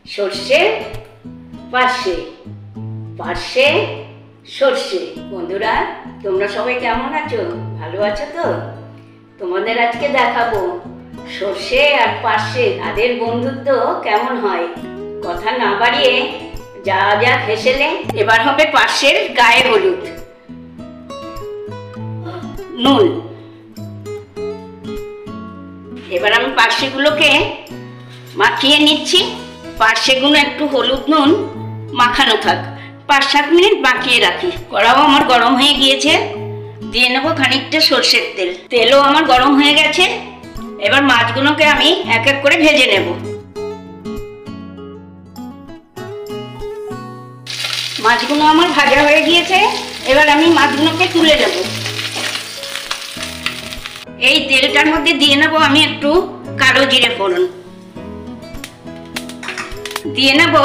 সর্ষে পার্শে, পার্শে সর্ষে। বন্ধুরা, তোমরা সবাই কেমন আছো? ভালো আছো তো? তোমাদের আজকে দেখাবো সর্ষে আর পার্শে তাদের বন্ধুত্ব কেমন হয়। কথা না বাড়িয়ে যা যা হেসেলে। এবার হবে পার্শের গায়ে হলুদ, নুন। এবার আমি পার্শেগুলোকে মাখিয়ে নিচ্ছি। পার্শেগুলো একটু হলুদ নুন মাখানো থাক, 5-7 মিনিট মাখিয়ে রাখি। কড়াও আমার গরম হয়ে গিয়েছে, দিয়ে নেবো খানিকটা সর্ষের তেল। তেলও আমার গরম হয়ে গেছে। এবার মাছগুলোকে আমি এক এক করে ভেজে নেব। মাছগুলো আমার ভাজা হয়ে গিয়েছে। এবার আমি মাছগুলোকে তুলে নেব। এই তেলটার মধ্যে দিয়ে নেব আমি একটু কালো জিরে ফোড়ন, দিয়ে নেব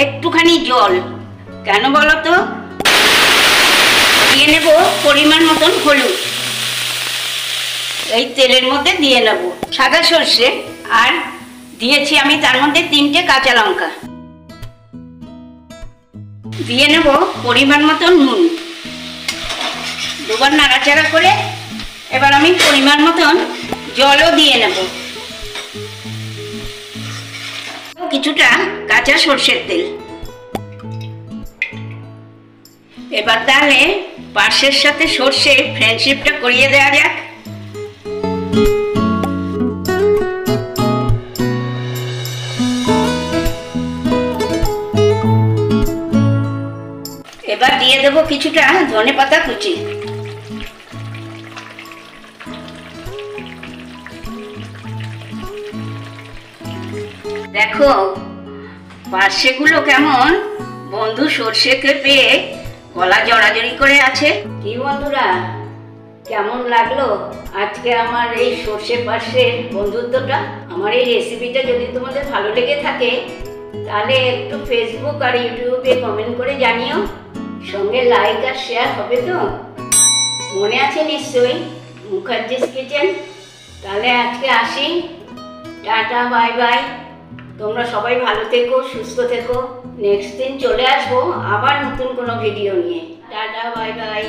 একটুখানি জল। কেন বলো তো? দিয়ে নেব পরিমাণ মতন হলুদ। এই তেলের মধ্যে দিয়ে নেব সাদা সর্ষে, আর দিয়েছি আমি তার মধ্যে 3টে কাঁচা লঙ্কা। দিয়ে নেব পরিমাণ মতন নুন। দুবার নাড়াচাড়া করে এবার আমি পরিমাণ মতন জলও দিয়ে নেব, কিছুটা কাঁচা সর্ষের তেল। এবার তাহলে পার্শের সাথে সর্ষে ফ্রেন্ডশিপটা করিয়ে দেওয়া যাক। এবার দিয়ে দেবো কিছুটা ধনেপাতা কুচি। দেখো পার্শেগুলো কেমন বন্ধু সর্ষেকে পেয়ে গলা জড়াজড়ি করে আছে। কি বন্ধুরা, কেমন লাগলো আজকে আমার এই সর্ষে পার্শের বন্ধুত্বটা? আমার এই রেসিপিটা যদি তোমাদের ভালো লেগে থাকে তাহলে একটু ফেসবুক আর ইউটিউবে কমেন্ট করে জানিও। সঙ্গে লাইক আর শেয়ার হবে তো? মনে আছে নিশ্চয়ই মুখার্জিস কিচেন। তাহলে আজকে আসি, টাটা, বাই বাই। তোমরা সবাই ভালো থেকো, সুস্থ থেকো। নেক্সট দিন চলে আসবো আবার নতুন কোনো ভিডিও নিয়ে। Tata, bye bye.